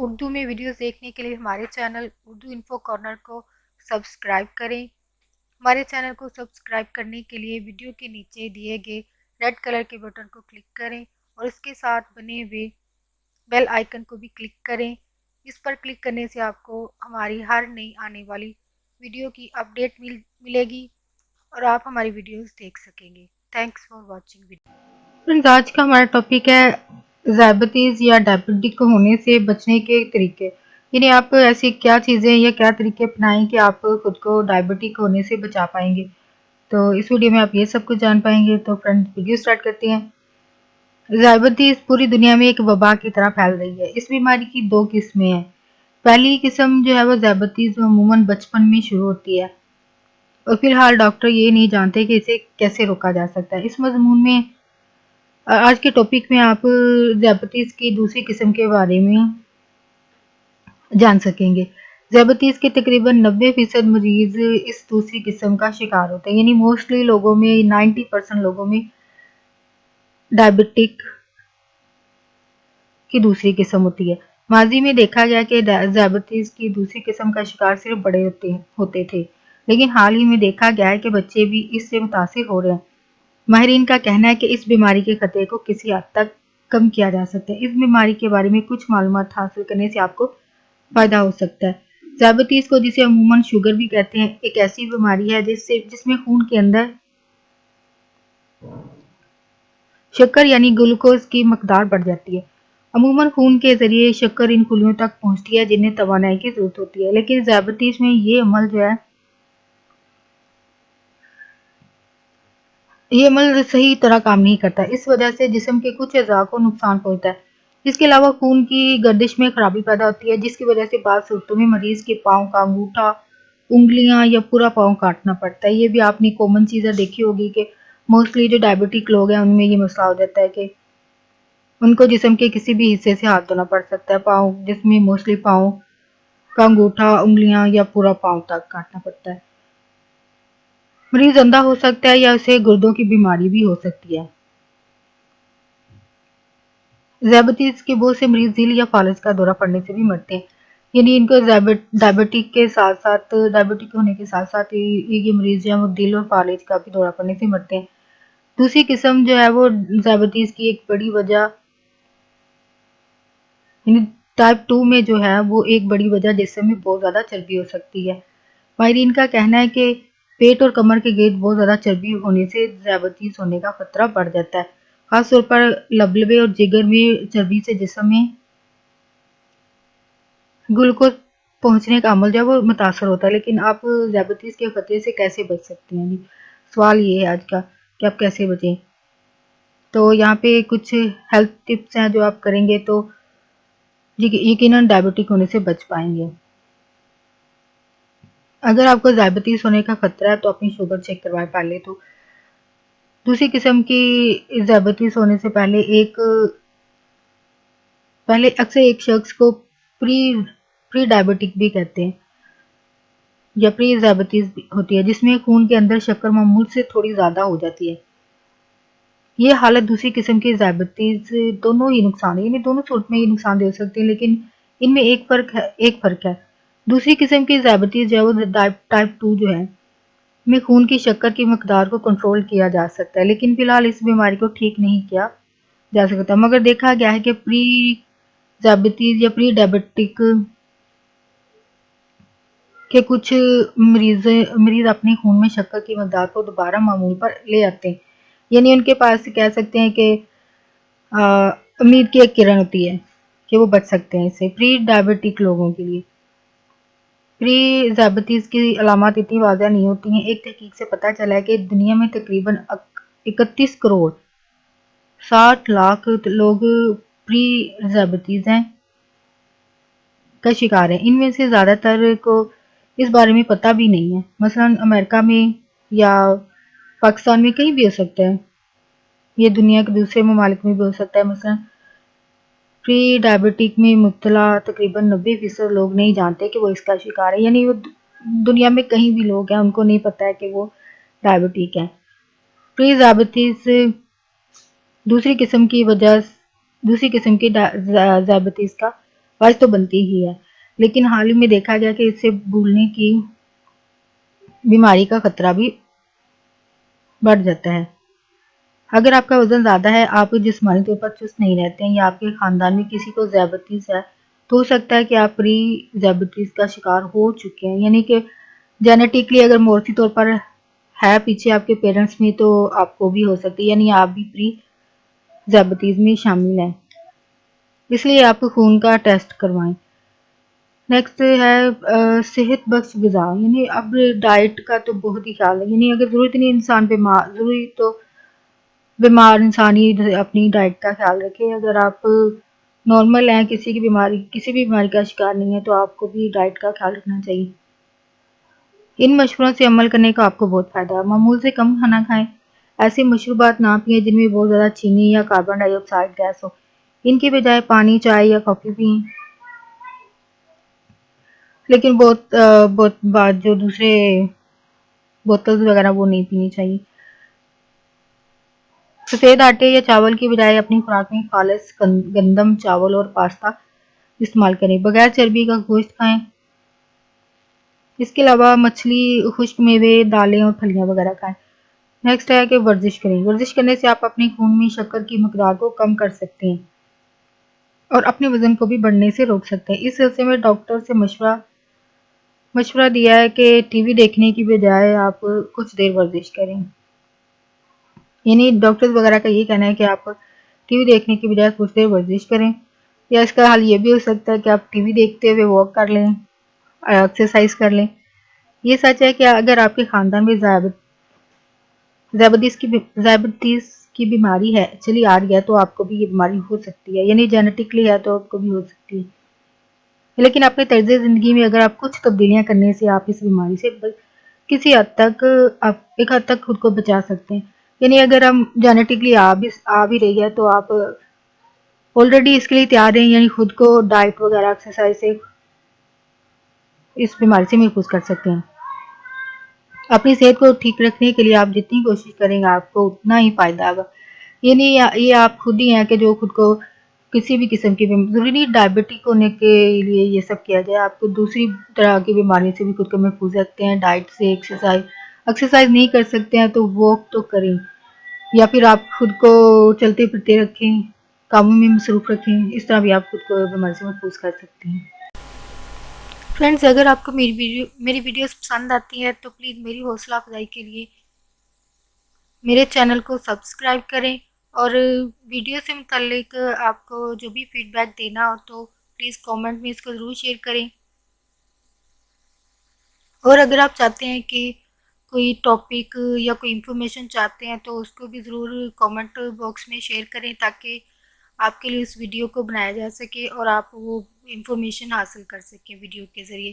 اردو میں ویڈیوز دیکھنے کے لیے ہمارے چینل اردو انفو کارنر کو سبسکرائب کریں۔ ہمارے چینل کو سبسکرائب کرنے کے لیے ویڈیو کے نیچے دیے گئے ریڈ کلر کے بٹن کو کلک کریں اور اس کے ساتھ بنے ہوئے بیل آئیکن کو بھی کلک کریں۔ اس پر کلک کرنے سے آپ کو ہماری ہر نئی آنے والی ویڈیو کی اپڈیٹ ملے گی اور آپ ہماری ویڈیوز دیکھ سکیں گے۔ Thanks for watching video. آج کا ہمارا ٹاپک ہے ذیابیطیز یا ڈائبٹک ہونے سے بچنے کے طریقے، یعنی آپ ایسی کیا چیزیں یا کیا طریقے اپنائیں کہ آپ خود کو ڈائبٹک ہونے سے بچا پائیں گے۔ تو اس ویڈیو میں آپ یہ سب کچھ جان پائیں گے۔ تو فرینڈ ویڈیو سٹارٹ کرتے ہیں۔ ذیابیطیز پوری دنیا میں ایک وبا کی طرح پھیل رہی ہے۔ اس بیماری کی دو قسمیں ہیں۔ پہلی قسم جو ہے وہ ذیابیطیز عموماً بچپن میں شروع ہوتی ہے اور فی الحال ڈاکٹر یہ نہیں جانتے کہ اسے کیسے روکا جا سکتا ہے۔ اس مضمون میں آج کے ٹاپک میں آپ ذیابیطیز کی دوسری قسم کے بارے میں جان سکیں گے۔ ذیابیطیز کے تقریباً 90% مریض اس دوسری قسم کا شکار ہوتے ہیں، یعنی موسٹلی لوگوں میں 90% لوگوں میں ڈائبٹک کی دوسری قسم ہوتی ہے۔ ماضی میں دیکھا گیا کہ ذیابیطیز کی دوسری قسم کا شکار صرف بڑے ہوتے تھے، لیکن حال ہی میں دیکھا گیا ہے کہ بچے بھی اس سے متاثر ہو رہے ہیں۔ ماہرین کا کہنا ہے کہ اس بیماری کے خطرے کو کسی حد تک کم کیا جا سکتا ہے۔ اس بیماری کے بارے میں کچھ معلومات حاصل کرنے سے آپ کو فائدہ ہو سکتا ہے۔ ذیابیطیز کو جسے عموماً شوگر بھی کہتے ہیں، ایک ایسی بیماری ہے جس میں خون کے اندر شکر یعنی گلوکوز کی مقدار بڑھ جاتی ہے۔ عموماً خون کے ذریعے شکر ان خلیوں تک پہنچتی ہے جنہیں توانائی کی ضرورت ہوتی ہے، لیکن ذیابیطیز میں یہ عمل صحیح طرح کام نہیں کرتا۔ اس وجہ سے جسم کے کچھ اعضاء کو نقصان پہنچتا ہے۔ اس کے علاوہ خون کی گردش میں خرابی پیدا ہوتی ہے، جس کی وجہ سے بعض صورتوں میں مریض کے پاؤں کا انگوٹھا، انگلیاں یا پورا پاؤں کاٹنا پڑتا ہے۔ یہ بھی آپ نے کامن چیزیں دیکھی ہوگی کہ موسٹلی جو ڈائبٹک لوگ ہیں ان میں یہ مسئلہ ہو جاتا ہے کہ ان کو جسم کے کسی بھی حصے سے ہاتھ دھونا پڑ سکتا ہے، پاؤں جس میں موسٹلی پاؤں کا انگوٹھا، انگلیاں یا پورا پاؤں تک کاٹنا پڑتا ہے۔ مریض اندھا ہو سکتا ہے یا اسے گردوں کی بیماری بھی ہو سکتی ہے۔ ذیابیطیز کے بہت سے مریض دل یا فالج کا دورہ پڑنے سے بھی مرتے ہیں، یعنی ان کو ڈائبٹک ہونے کے ساتھ ساتھ یہ مریض جو ہے وہ دل اور فالج کا بھی دورہ پڑنے سے مرتے ہیں۔ دوسری قسم جو ہے وہ ذیابیطیز کی ایک بڑی وجہ یعنی ٹائپ 2 میں جو ہے وہ ایک بڑی وجہ جسم میں بہت زیادہ چربی ہو سکتی ہے۔ ماہرین کا کہنا ہے کہ پیٹ اور کمر کے گرد بہت زیادہ چربی ہونے سے ذیابیطیز ہونے کا خطرہ بڑھ جاتا ہے، خاص طور پر لبلبے اور جگر میں چربی سے جسم میں گلوکوز پہنچنے کا عمل جو ہے وہ متاثر ہوتا ہے۔ لیکن آپ ذیابیطیز کے خطرے سے کیسے بچ سکتے ہیں؟ سوال یہ ہے آج کا کہ آپ کیسے بچیں۔ تو یہاں پہ کچھ ہیلتھ ٹپس ہیں جو آپ کریں گے تو یقیناً ڈائبٹک ہونے سے بچ پائیں گے۔ اگر آپ کو ذیابیطیز ہونے کا خطرہ ہے تو اپنی شوگر چیک کروائیں پہلے تو۔ دوسری قسم کی ذیابیطیز ہونے سے پہلے اکثر ایک شخص کو پری ڈائبٹک بھی کہتے ہیں یا پری ذیابیطیز ہوتی ہے، جس میں خون کے اندر شکر معمول سے تھوڑی زیادہ ہو جاتی ہے۔ یہ حالت دوسری قسم کی ذیابیطیز دونوں ہی نقصان ہے، یعنی دونوں صورت میں یہ نقصان دے سکتے ہیں، لیکن ان میں ایک فرق ہے۔ دوسری قسم کی ذیابیطیز جو ہے وہ ٹائپ 2 جو ہے میں خون کی شکر کی مقدار کو کنٹرول کیا جا سکتا ہے، لیکن فی الحال اس بیماری کو ٹھیک نہیں کیا جا سکتا، مگر دیکھا گیا ہے کہ پری ذیابیطیز یا پری ڈائبٹک کہ کچھ مریض اپنے خون میں شکر کی مقدار کو دوبارہ معمول پر لے آتے ہیں، یعنی ان کے پاس کہہ سکتے ہیں کہ امید کی ایک کرن ہوتی ہے کہ وہ بچ سکتے ہیں اس سے۔ پری ڈائبٹک لوگوں کے لیے پری ذیابیطیز کی علامات اتنی واضح نہیں ہوتی ہیں۔ ایک تحقیق سے پتہ چلا ہے کہ دنیا میں تقریباً 31 کروڑ 60 لاکھ لوگ پری ذیابیطیز کا شکار ہیں۔ ان میں سے زیادہ تر کو اس بارے میں پتہ بھی نہیں ہے، مثلاً امریکہ میں یا پاکستان میں کہیں بھی ہو سکتا ہے، یہ دنیا کے دوسرے ممالک میں بھی ہو سکتا ہے۔ مثلاً پری ڈائبٹک میں مبتلا تقریباً 90% لوگ نہیں جانتے کہ وہ اس کا شکار ہے، یعنی وہ دنیا میں کہیں بھی لوگ ہیں ان کو نہیں پتہ ہے کہ وہ ڈائبٹک ہے۔ پری ذیابیطیز دوسری قسم کی ذیابیطیز کا خواہش تو بنتی ہی ہے، لیکن حال ہی میں دیکھا گیا کہ اس سے بھولنے کی بیماری کا خطرہ بھی بڑھ جاتا ہے۔ اگر آپ کا وزن زیادہ ہے، آپ جسمانی طور پر چست نہیں رہتے ہیں یا آپ کے خاندان میں کسی کو ذیابیطس ہے تو ہو سکتا ہے کہ آپ پری ذیابیطس کا شکار ہو چکے ہیں، یعنی کہ جینیٹکلی اگر موروثی طور پر ہے پیچھے آپ کے پیرنٹس میں تو آپ کو بھی ہو سکتی ہے، یعنی آپ بھی پری ذیابیطس میں شامل ہیں، اس لیے آپ خون کا ٹیسٹ کروائیں۔ نیکسٹ ہے صحت بخش غذا، یعنی اب ڈائٹ کا تو بہت ہی خیال ہے، یعنی اگر ضرورت نہیں انسان ضروری تو بیمار انسان ہی اپنی ڈائٹ کا خیال رکھے۔ اگر آپ نارمل ہیں، کسی بھی بیماری کا شکار نہیں ہے تو آپ کو بھی ڈائٹ کا خیال رکھنا چاہیے۔ ان مشوروں سے عمل کرنے کا آپ کو بہت فائدہ ہے۔ معمول سے کم کھانا کھائیں، ایسی مشروبات نہ پئیں جن میں بہت زیادہ چینی یا کاربن ڈائی آکسائڈ گیس ہو، ان کی بجائے پانی، چائے یا کافی پئیں۔ لیکن بہت بات جو دوسرے بوتلز وغیرہ وہ نہیں پینی چاہیے۔ سفید آٹے یا چاول کی بجائے اپنی خوراک میں خالص گندم، چاول اور پاستا استعمال کریں۔ بغیر چربی کا گوشت کھائیں۔ اس کے علاوہ مچھلی، خشک میوے، دالیں اور پھلیاں وغیرہ کھائیں۔ نیکسٹ ہے کہ ورزش کریں۔ ورزش کرنے سے آپ اپنے خون میں شکر کی مقدار کو کم کر سکتے ہیں اور اپنے وزن کو بھی بڑھنے سے روک سکتے ہیں۔ اس سلسلے میں ڈاکٹر سے مشورہ دیا ہے کہ ٹی وی دیکھنے کی بجائے آپ کچھ دیر ورزش کریں، یعنی ڈاکٹر وغیرہ کا یہ کہنا ہے کہ آپ ٹی وی دیکھنے کی بجائے کچھ دیر ورزش کریں، یا اس کا حل یہ بھی ہو سکتا ہے کہ آپ ٹی وی دیکھتے ہوئے واک کر لیں، ایکسرسائز کر لیں۔ یہ سچ ہے کہ اگر آپ کے خاندان میں ذیابیطس کی بیماری ہے چلی آ رہی ہے تو آپ کو بھی یہ بیماری ہو سکتی ہے، یعنی جینیٹکلی ہے تو آپ کو بھی ہو سکتی ہے، لیکن اپنے طرز زندگی میں اگر آپ کچھ تبدیلیاں کرنے سے آپ اس بیماری سے کسی حد تک ایک حد تک خود کو بچا سکتے ہیں۔ یعنی اگر ہم جینیٹکلی آ بھی رہی ہے تو آپ آلریڈی اس کے لیے تیار ہیں، یعنی خود کو ڈائٹ وغیرہ ایکسرسائز سے اس بیماری سے محفوظ کر سکتے ہیں۔ اپنی صحت کو ٹھیک رکھنے کے لیے آپ جتنی کوشش کریں گے آپ کو اتنا ہی فائدہ ہوگا، یعنی یہ آپ خود ہی ہیں کہ جو خود کو کسی بھی قسم کی ضروری نہیں ڈائبٹک ہونے کے لیے یہ سب کیا جائے، آپ کو دوسری طرح کی بیماری سے بھی خود کو محفوظ رکھتے ہیں۔ ڈائٹ سے، ایکسرسائز نہیں کر سکتے ہیں تو واک تو کریں، یا پھر آپ خود کو چلتے پھرتے رکھیں، کاموں میں مصروف رکھیں، اس طرح بھی آپ خود کو بیماری سے محفوظ کر سکتے ہیں۔ فرینڈز، اگر آپ کو میری ویڈیوز پسند آتی ہیں تو پلیز میری حوصلہ افزائی کے لیے میرے چینل کو سبسکرائب کریں، اور ویڈیو سے متعلق آپ کو جو بھی فیڈ بیک دینا ہو تو پلیز کامنٹ میں اس کو ضرور شیئر کریں۔ اور اگر آپ چاہتے ہیں کہ کوئی ٹاپک یا کوئی انفارمیشن چاہتے ہیں تو اس کو بھی ضرور کامنٹ باکس میں شیئر کریں تاکہ آپ کے لیے اس ویڈیو کو بنایا جا سکے اور آپ وہ انفارمیشن حاصل کر سکیں ویڈیو کے ذریعے۔